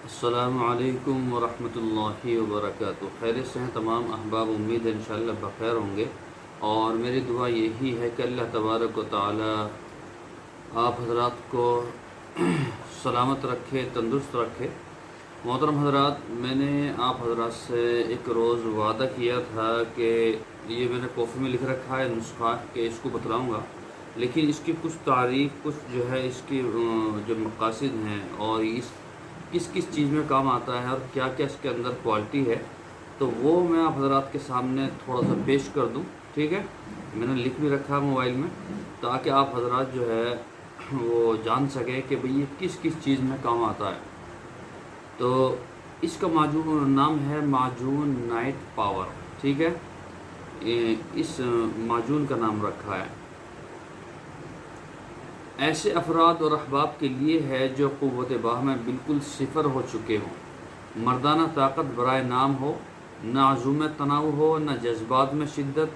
السلام علیکم ورحمۃ اللہ وبرکاتہ۔ خیریت سے ہیں تمام احباب، امید ہے انشاءاللہ بخیر ہوں گے، اور میری دعا یہی ہے کہ اللہ تبارک و تعالی آپ حضرات کو سلامت رکھے، تندرست رکھے۔ محترم حضرات، میں نے آپ حضرات سے ایک روز وعدہ کیا تھا کہ یہ میں نے کافی میں لکھ رکھا ہے نسخہ کہ اس کو بتلاؤں گا، لیکن اس کی کچھ تعریف، کچھ جو ہے اس کی جو مقاصد ہیں اور کس کس چیز میں کام آتا ہے اور کیا کیا اس کے اندر کوالٹی ہے، تو وہ میں آپ حضرات کے سامنے تھوڑا سا پیش کر دوں۔ ٹھیک ہے، میں نے لکھ بھی رکھا ہے موبائل میں، تاکہ آپ حضرات جو ہے وہ جان سکیں کہ بھئی یہ کس کس چیز میں کام آتا ہے۔ تو اس کا نام ہے معجون نائٹ پاور۔ ٹھیک ہے، اس معجون کا نام رکھا ہے ایسے افراد اور احباب کے لیے ہے جو قوت باہ میں بالکل صفر ہو چکے ہوں، مردانہ طاقت برائے نام ہو، نہ عزم تناؤ ہو، نہ جذبات میں شدت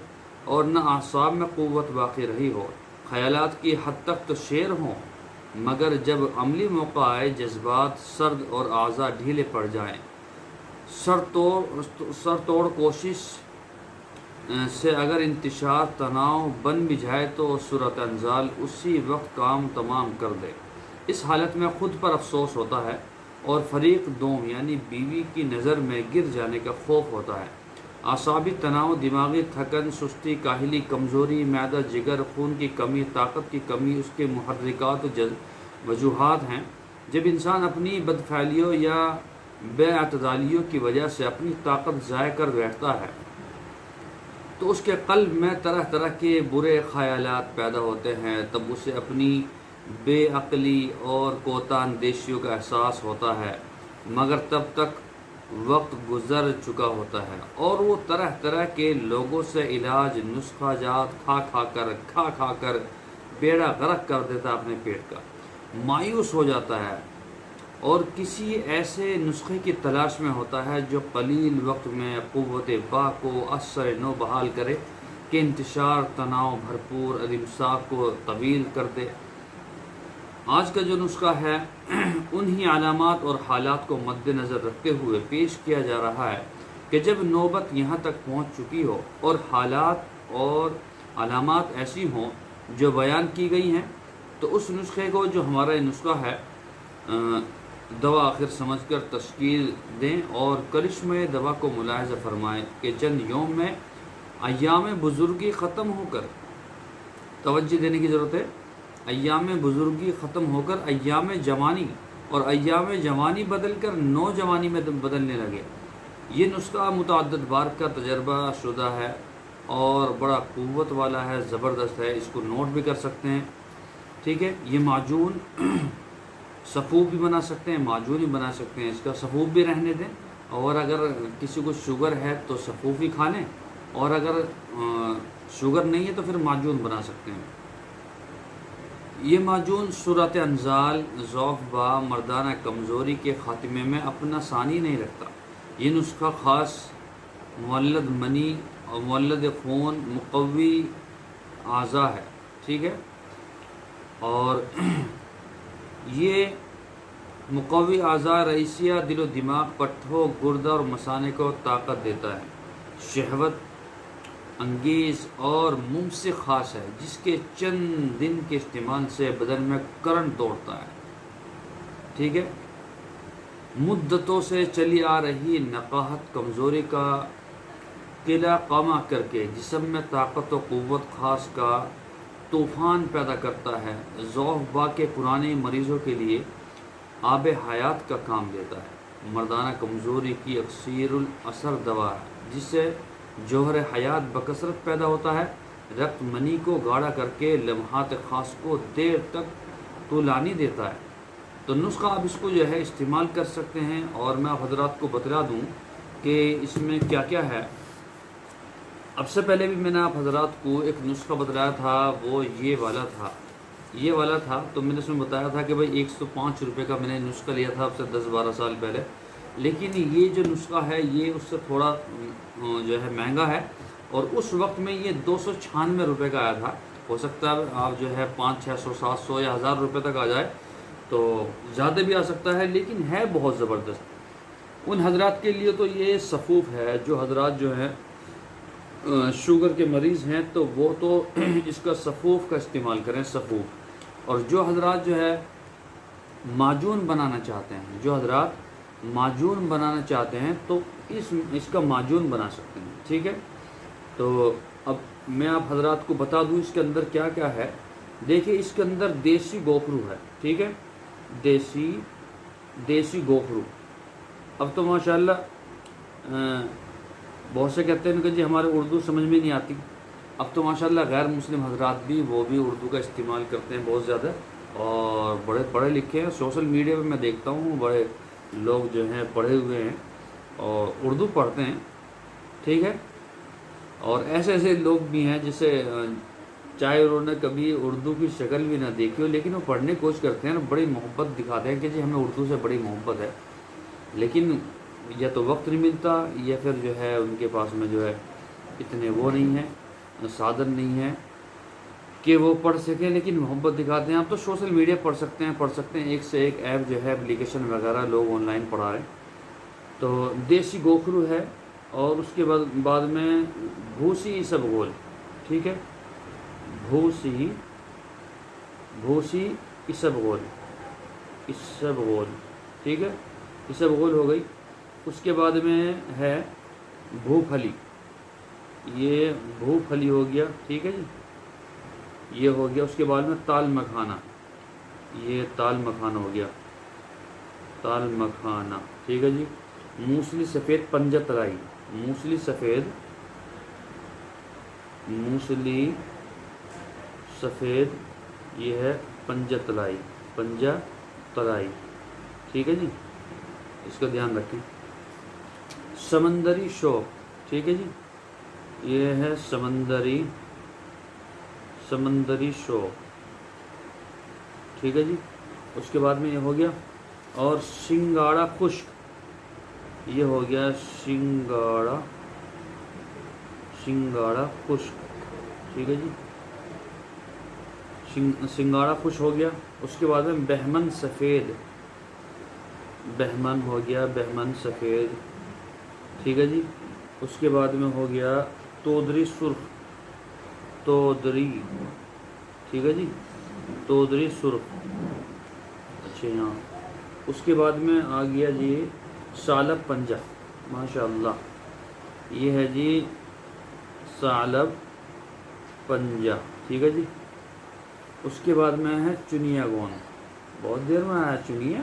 اور نہ اعصاب میں قوت باقی رہی ہو، خیالات کی حد تک تو شیر ہوں، مگر جب عملی موقع آئے جذبات سرد اور اعضاء ڈھیلے پڑ جائیں، سر توڑ کوشش سے اگر انتشار تناؤ بن بھی جائے تو صورت انزال اسی وقت کام تمام کر دے۔ اس حالت میں خود پر افسوس ہوتا ہے اور فریق دوم یعنی بیوی کی نظر میں گر جانے کا خوف ہوتا ہے۔ اعصابی تناؤ، دماغی تھکن، سستی، کاہلی، کمزوری، معدہ، جگر، خون کی کمی، طاقت کی کمی اس کے محرکات وجوہات ہیں۔ جب انسان اپنی بدفعلیوں یا بے اعتدالیوں کی وجہ سے اپنی طاقت ضائع کر بیٹھتا ہے تو اس کے قلب میں طرح طرح کے برے خیالات پیدا ہوتے ہیں، تب اسے اپنی بے عقلی اور کوتاہ اندیشیوں کا احساس ہوتا ہے، مگر تب تک وقت گزر چکا ہوتا ہے اور وہ طرح طرح کے لوگوں سے علاج، نسخہ جات کھا کھا کر بیڑا غرق کر دیتا اپنے پیٹ کا، مایوس ہو جاتا ہے اور کسی ایسے نسخے کی تلاش میں ہوتا ہے جو قلیل وقت میں قوت باہ کو اثر نو بحال کرے کہ انتشار تناؤ بھرپور الامساک کو طویل کر دے۔ آج کا جو نسخہ ہے انہی علامات اور حالات کو مد نظر رکھتے ہوئے پیش کیا جا رہا ہے کہ جب نوبت یہاں تک پہنچ چکی ہو اور حالات اور علامات ایسی ہوں جو بیان کی گئی ہیں، تو اس نسخے کو جو ہمارا یہ نسخہ ہے دوا آخر سمجھ کر تشکیل دیں اور کرشمے دوا کو ملاحظہ فرمائیں کہ چند یوم میں ایام بزرگی ختم ہو کر، توجہ دینے کی ضرورت ہے، ایام بزرگی ختم ہو کر ایام جوانی اور ایام جوانی بدل کر نوجوانی میں بدلنے لگے۔ یہ نسخہ متعدد بار کا تجربہ شدہ ہے اور بڑا قوت والا ہے، زبردست ہے، اس کو نوٹ بھی کر سکتے ہیں۔ ٹھیک ہے، یہ معجون سفوف بھی بنا سکتے ہیں، معجون بھی بنا سکتے ہیں، اس کا سفوف بھی رہنے دیں، اور اگر کسی کو شوگر ہے تو سفوف ہی کھا لیں، اور اگر شوگر نہیں ہے تو پھر معجون بنا سکتے ہیں۔ یہ معجون صورت انزال، ضعف با، مردانہ کمزوری کے خاتمے میں اپنا ثانی نہیں رکھتا۔ یہ نسخہ خاص مولد منی اور مولد خون مقوی اعضاء ہے۔ ٹھیک ہے، اور یہ مقوی اعضاء رئیسیہ دل و دماغ، پٹھوں، گردہ اور مثانے کو طاقت دیتا ہے، شہوت انگیز اور ممسک خاص ہے، جس کے چند دن کے استعمال سے بدن میں کرنٹ دوڑتا ہے۔ ٹھیک ہے، مدتوں سے چلی آ رہی نقاہت، کمزوری کا قلعہ قامہ کر کے جسم میں طاقت و قوت خاص کا طوفان پیدا کرتا ہے۔ ضعف با کے پرانے مریضوں کے لیے آب حیات کا کام دیتا ہے، مردانہ کمزوری کی اکثیر الاثر دوا ہے، جس سے جوہر حیات بکثرت پیدا ہوتا ہے، رقت منی کو گاڑھا کر کے لمحات خاص کو دیر تک طولانی دیتا ہے۔ تو نسخہ آپ اس کو جو ہے استعمال کر سکتے ہیں، اور میں آپ حضرات کو بتلا دوں کہ اس میں کیا کیا ہے۔ اب سے پہلے بھی میں نے آپ حضرات کو ایک نسخہ بتلایا تھا، وہ یہ والا تھا، تو میں نے اس میں بتایا تھا کہ بھائی 105 روپے کا میں نے نسخہ لیا تھا اب سے 10-12 سال پہلے، لیکن یہ جو نسخہ ہے یہ اس سے تھوڑا جو ہے مہنگا ہے، اور اس وقت میں یہ 296 روپے کا آیا تھا۔ ہو سکتا ہے آپ جو ہے 500، 600، 700 یا 1000 روپے تک آ جائے، تو زیادہ بھی آ سکتا ہے، لیکن ہے بہت زبردست۔ ان حضرات کے لیے تو یہ صفوف ہے، جو حضرات جو ہیں شوگر کے مریض ہیں تو وہ تو اس کا صفوف کا استعمال کریں، صفوف۔ اور جو حضرات جو ہے معجون بنانا چاہتے ہیں، جو حضرات معجون بنانا چاہتے ہیں تو اس کا معجون بنا سکتے ہیں، ٹھیک ہے۔ تو اب میں آپ حضرات کو بتا دوں اس کے اندر کیا کیا ہے۔ دیکھیے اس کے اندر دیسی گوکھرو ہے، ٹھیک ہے، دیسی گوکھرو۔ اب تو ماشاءاللہ بہت سے کہتے ہیں کہ جی ہمارے اردو سمجھ میں نہیں آتی، اب تو ماشاءاللہ غیر مسلم حضرات بھی وہ بھی اردو کا استعمال کرتے ہیں بہت زیادہ، اور بڑے پڑھے لکھے ہیں۔ سوشل میڈیا پہ میں دیکھتا ہوں بڑے لوگ جو ہیں پڑھے ہوئے ہیں اور اردو پڑھتے ہیں، ٹھیک ہے۔ اور ایسے لوگ بھی ہیں جسے چاہے انہوں نے کبھی اردو کی شکل بھی نہ دیکھی ہو، لیکن وہ پڑھنے کی کوشش کرتے ہیں، بڑی محبت دکھاتے ہیں کہ جی ہمیں اردو سے بڑی محبت ہے، لیکن یا تو وقت نہیں ملتا یا پھر جو ہے ان کے پاس میں جو ہے اتنے وہ نہیں ہیں، سادھن نہیں ہے کہ وہ پڑھ سکیں، لیکن محبت دکھاتے ہیں۔ آپ تو سوشل میڈیا پڑھ سکتے ہیں، ایک سے ایک ایپ جو ہے اپلیکیشن وغیرہ لوگ آن لائن پڑھا رہے ہیں۔ تو دیسی گوکھرو ہے، اور اس کے بعد میں بھوسی اسبغول، ٹھیک ہے، بھوسی اسبغول، ٹھیک ہے، اسبغول ہو گئی۔ اس کے بعد میں ہے بھو پھلی، یہ بھو پھلی ہو گیا، ٹھیک ہے جی، یہ ہو گیا۔ اس کے بعد میں تال مکھانہ، یہ تال مکھانہ ہو گیا، تال مکھانہ، ٹھیک ہے جی۔ موسلی سفید پنجہ ترائی، موسلی سفید یہ ہے پنجہ ترائی، ٹھیک ہے جی، اس کا دھیان رکھیں۔ سمندری شوق، ٹھیک ہے جی، یہ ہے سمندری شوق، ٹھیک ہے جی۔ اس کے بعد میں یہ ہو گیا، اور سنگاڑا خشک، یہ ہو گیا سنگاڑا خشک، ٹھیک ہے جی، سنگاڑا خشک ہو گیا۔ اس کے بعد میں بہمن سفید، بہمن ہو گیا، بہمن سفید، ٹھیک ہے جی۔ اس کے بعد میں ہو گیا تودری سرخ، تودری، ٹھیک ہے جی، تودری سرخ، اچھا یہاں۔ اس کے بعد میں آ گیا جی ثعلب پنجہ، ماشاءاللہ، یہ ہے جی ثعلب پنجہ، ٹھیک ہے جی۔ اس کے بعد میں ہے چنیا گون، بہت دیر میں آیا چنیا،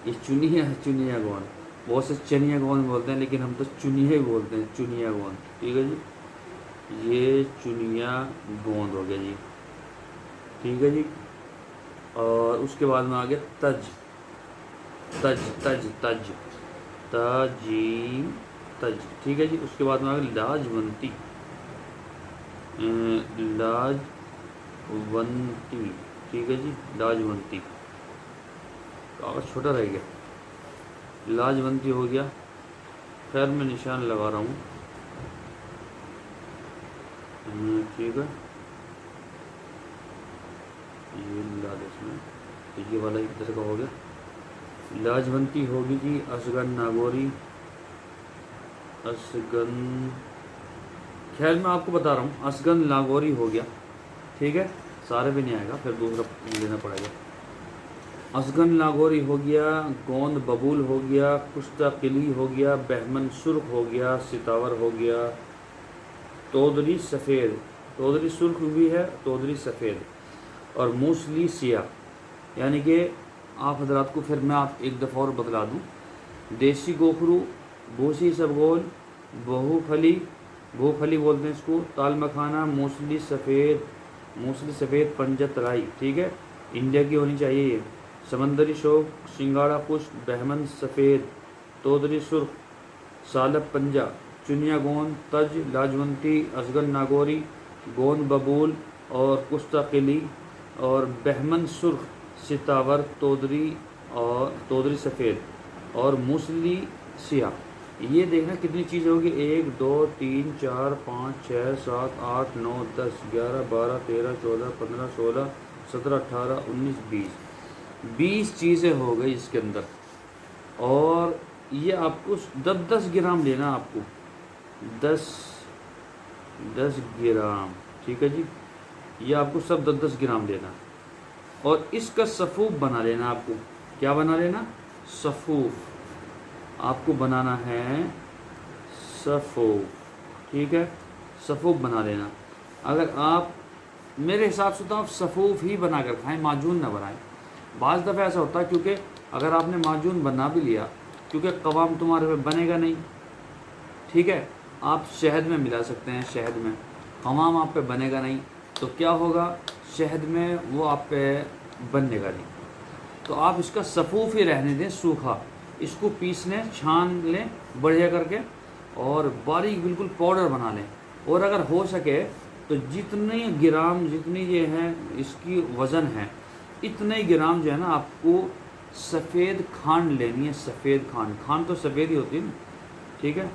یہ چنیا گون، بہت سے چنیا گون بولتے ہیں لیکن ہم تو چنیا بولتے ہیں، چنیا گون، ٹھیک ہے جی، یہ چنیا گوند ہو گیا جی، ٹھیک ہے جی۔ اور اس کے بعد میں آ گیا تج، ٹھیک ہے جی۔ اس کے بعد میں آ گیا لاجونتی، ٹھیک ہے جی، لاجونتی، کاغذ چھوٹا رہ گیا، لاجونتی ہو گیا، خیر میں نشان لگا رہا ہوں، ٹھیک ہے، یہ والا ایک طرح کا ہو گیا، لاجونتی ہوگی جی۔ اشگن ناگوری، خیر میں آپ کو بتا رہا ہوں، اشگن لاگوری ہو گیا، ٹھیک ہے، سارے بھی نہیں آئے گا، پھر دوسرا لینا پڑے گا۔ اشگن لاگوری ہو گیا، گوند ببول ہو گیا، کشتہ قلی ہو گیا، بہمن سرخ ہو گیا، ستاور ہو گیا، تودری سفید، تودری سرخ بھی ہے، تودری سفید، اور موسلی سیاہ۔ یعنی کہ آپ حضرات کو پھر میں آپ ایک دفعہ اور بتلا دوں، دیسی گوکھرو، بھوسی اسبغول، بہو پھلی بولتے ہیں اس کو، تال مکھانہ، موسلی سفید پنجہ ترائی، ٹھیک ہے، انڈیا کی ہونی چاہیے یہ، سمندری شوق، سنگاڑا خشک، بہمن سفید، تودری سرخ، ثعلب پنجہ، چنیا گوند، تج، لاجونتی، اشگن ناگوری، گوند ببول اور کشتہ قلی، اور بہمن سرخ، ستاور، تودری سفید، اور موسلی سیاہ۔ یہ دیکھنا کتنی چیزیں ہوگی، 1 2 3 4 5 6 7 8 9 10 11 12 13 14 15 16 17 18 19 20، 20 چیزیں ہو گئی اس کے اندر، اور یہ آپ کو 10 گرام لینا، آپ کو 10 گرام، ٹھیک ہے جی، یہ آپ کو سب 10 گرام لینا، اور اس کا صفوف بنا لینا۔ آپ کو کیا بنا لینا؟ صفوف، آپ کو بنانا ہے صفوف، ٹھیک ہے، صفوف بنا لینا۔ اگر آپ میرے حساب سے تو آپ صفوف ہی بنا کر کھائیں، معجون نہ بنائیں۔ بعض دفعہ ایسا ہوتا ہے کیونکہ اگر آپ نے معجون بنا بھی لیا، کیونکہ قوام تمہارے پہ بنے گا نہیں، ٹھیک ہے، آپ شہد میں ملا سکتے ہیں، شہد میں قوام آپ پہ بنے گا نہیں، تو کیا ہوگا، شہد میں وہ آپ پہ بننے گا نہیں، تو آپ اس کا صفوف ہی رہنے دیں سوکھا، اس کو پیس لیں، چھان لیں بڑھیا کر کے، اور باریک بالکل پاؤڈر بنا لیں، اور اگر ہو سکے تو جتنے گرام، جتنی یہ ہے اس کی وزن ہے، اتنے گرام جو ہے نا آپ کو سفید کھانڈ لینی ہے۔ سفید کھانڈ تو سفید ہی ہوتی ہے نا، ٹھیک ہے،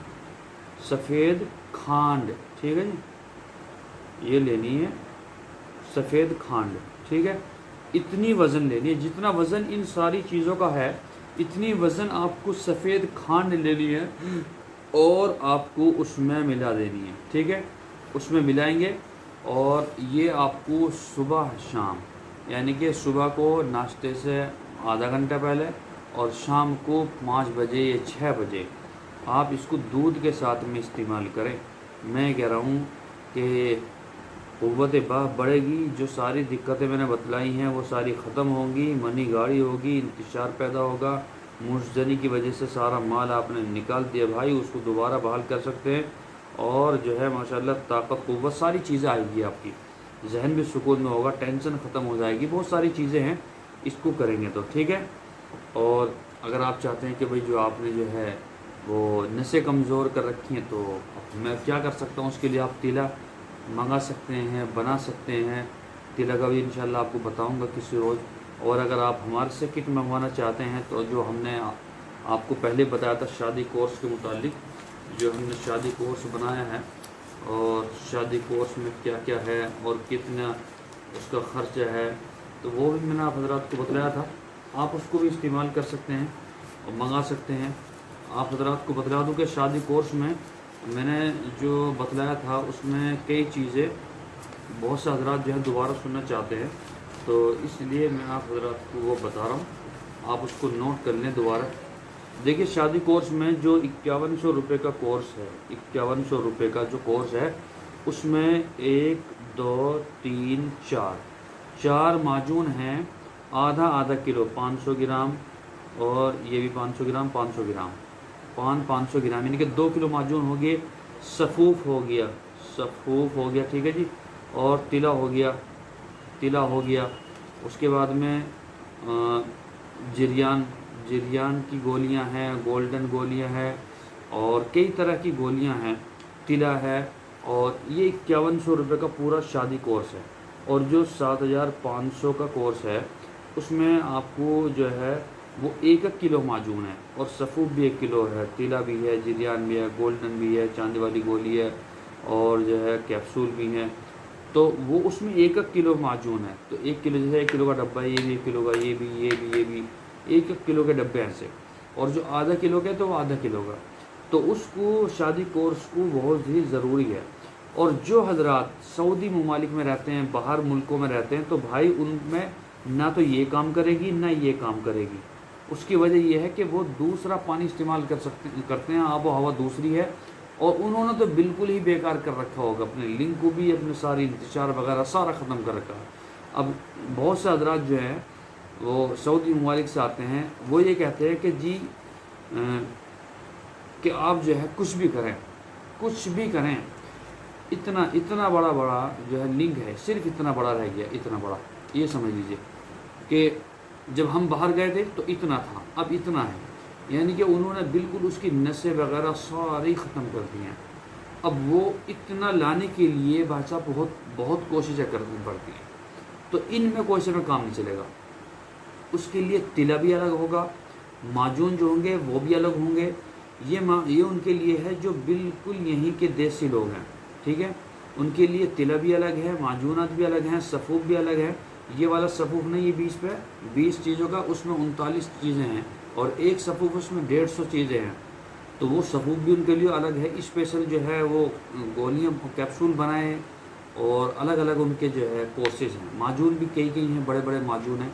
سفید کھانڈ، ٹھیک ہے جی، یہ لینی ہے سفید کھانڈ، ٹھیک ہے، اتنی وزن لینی ہے، جتنا وزن ان ساری چیزوں کا ہے اتنی وزن آپ کو سفید کھانڈ لینی ہے، اور آپ کو اس میں ملا دینی ہے، ٹھیک ہے، اس میں ملائیں گے، اور یہ آپ کو صبح شام، یعنی کہ صبح کو ناشتے سے آدھا گھنٹہ پہلے اور شام کو 5 بجے یا 6 بجے آپ اس کو دودھ کے ساتھ میں استعمال کریں۔ میں کہہ رہا ہوں کہ قوت باہ بڑھے گی، جو ساری دقتیں میں نے بتلائی ہیں وہ ساری ختم ہوں گی، منی گاڑی ہوگی، انتشار پیدا ہوگا، مشتری کی وجہ سے سارا مال آپ نے نکال دیا بھائی، اس کو دوبارہ بحال کر سکتے ہیں، اور جو ہے ماشاءاللہ طاقت قوت ساری چیزیں آئے گی، آپ کی ذہن بھی سکون میں ہوگا، ٹینشن ختم ہو جائے گی، بہت ساری چیزیں ہیں اس کو کریں گے تو، ٹھیک ہے۔ اور اگر آپ چاہتے ہیں کہ بھئی جو آپ نے جو ہے وہ نسیں کمزور کر رکھی ہیں، تو میں کیا کر سکتا ہوں اس کے لیے، آپ تیلا منگا سکتے ہیں، بنا سکتے ہیں، تیلا کا بھی انشاءاللہ آپ کو بتاؤں گا کسی روز۔ اور اگر آپ ہمارے سے کٹ منگوانا چاہتے ہیں تو جو ہم نے آپ کو پہلے بتایا تھا شادی کورس کے متعلق، جو ہم نے شادی کورس بنایا ہے، اور شادی کورس میں کیا کیا ہے اور کتنا اس کا خرچ ہے، تو وہ بھی میں نے آپ حضرات کو بتلایا تھا، آپ اس کو بھی استعمال کر سکتے ہیں اور منگا سکتے ہیں۔ آپ حضرات کو بتلا دوں کہ شادی کورس میں نے جو بتلایا تھا اس میں کئی چیزیں بہت سے حضرات جو ہے دوبارہ سننا چاہتے ہیں، تو اس لیے میں آپ حضرات کو وہ بتا رہا ہوں، آپ اس کو نوٹ کر لیں دوبارہ۔ دیکھیے شادی کورس میں جو 5100 روپے کا کورس ہے، 5100 روپے کا جو کورس ہے، اس میں 1 2 3 4 معجون ہیں، آدھا کلو 500 گرام، اور یہ بھی 500 گرام 500 گرام 500 گرام، یعنی کہ 2 کلو معجون ہو گئے، صفوف ہو گیا، ٹھیک ہے جی، اور تلا ہو گیا، اس کے بعد میں جریان کی گولیاں ہیں، گولڈن گولیاں ہیں، اور کئی طرح کی گولیاں ہیں، تلا ہے، اور یہ 5100 روپے کا پورا شادی کورس ہے۔ اور جو 7500 کا کورس ہے اس میں آپ کو جو ہے وہ 1 کلو معجون ہے، اور صفوف بھی 1 کلو ہے، تیلا بھی ہے، جریان بھی ہے، گولڈن بھی ہے، چاندی والی گولی ہے، اور جو ہے کیپسول بھی ہیں، تو وہ اس میں 1 کلو معجون ہے، تو 1 کلو جیسے 1 کلو کا ڈبہ ہے، یہ بھی 1 کلو کا، یہ بھی 1 کلو کے ڈبے ایسے، اور جو آدھا کلو کے تو وہ آدھا کلو کا، تو اس کو شادی کورس کو بہت ہی ضروری ہے۔ اور جو حضرات سعودی ممالک میں رہتے ہیں، باہر ملکوں میں رہتے ہیں، تو بھائی ان میں نہ تو یہ کام کرے گی نہ یہ کام کرے گی، اس کی وجہ یہ ہے کہ وہ دوسرا پانی استعمال کرتے ہیں، آب و ہوا دوسری ہے، اور انہوں نے تو بالکل ہی بیکار کر رکھا ہوگا، اپنے لنک کو بھی، اپنے ساری انتشار وغیرہ سارا ختم کر رکھا ہے۔ اب بہت سے حضرات جو ہیں وہ سعودی ممالک سے آتے ہیں، وہ یہ کہتے ہیں کہ جی کہ آپ جو ہے کچھ بھی کریں، اتنا بڑا جو ہے لنک ہے، صرف اتنا بڑا رہ گیا، اتنا بڑا، یہ سمجھ لیجئے کہ جب ہم باہر گئے تھے تو اتنا تھا، اب اتنا ہے، یعنی کہ انہوں نے بالکل اس کی نسیں وغیرہ ساری ختم کر دی ہیں۔ اب وہ اتنا لانے کے لیے بھائی صاحب بہت کوششیں کرنی پڑتی ہیں، تو ان میں کوئی سے میں کام نہیں چلے گا، اس کے لیے تلا بھی الگ ہوگا، معجون جو ہوں گے وہ بھی الگ ہوں گے، یہ ان کے لیے ہے جو بالکل یہیں کے دیسی لوگ ہیں، ٹھیک ہے، ان کے لیے تلا بھی الگ ہے، معجونات بھی الگ ہیں، صفوف بھی الگ ہے، یہ والا صفوف نہیں، یہ 20 پہ 20 چیزوں کا، اس میں 39 چیزیں ہیں، اور ایک صفوف اس میں 150 چیزیں ہیں، تو وہ صفوف بھی ان کے لیے الگ ہے، اسپیشل جو ہے وہ گولیاں کیپسول بنائے ہیں، اور الگ الگ ان کے جو ہے کورسز ہیں، معجون بھی کئی ہیں، بڑے بڑے معجون ہیں،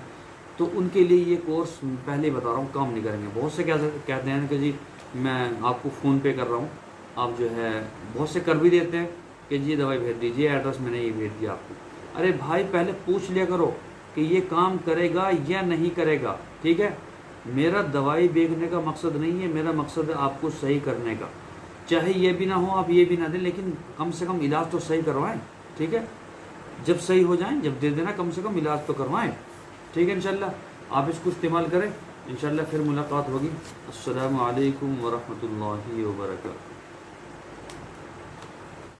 تو ان کے لیے یہ کورس پہلے ہی بتا رہا ہوں کام نہیں کریں گے۔ بہت سے کہتے ہیں کہ جی میں آپ کو فون پے کر رہا ہوں، آپ جو ہے بہت سے کر بھی دیتے ہیں کہ جی دوائی بھیج دیجیے، ایڈریس میں نے یہ بھیج دیا آپ کو۔ ارے بھائی پہلے پوچھ لیا کرو کہ یہ کام کرے گا یا نہیں کرے گا، ٹھیک ہے؟ میرا دوائی بیچنے کا مقصد نہیں ہے، میرا مقصد ہے آپ کو صحیح کرنے کا، چاہے یہ بھی نہ ہو، آپ یہ بھی نہ دیں، لیکن کم سے کم علاج تو صحیح کروائیں، ٹھیک ہے؟ جب صحیح ہو جائیں جب دے دینا، کم سے کم علاج تو کروائیں، ٹھیک ہے؟ انشاءاللہ آپ اس کو استعمال کریں، انشاءاللہ پھر ملاقات ہوگی۔ السلام علیکم ورحمۃ اللہ وبرکاتہ۔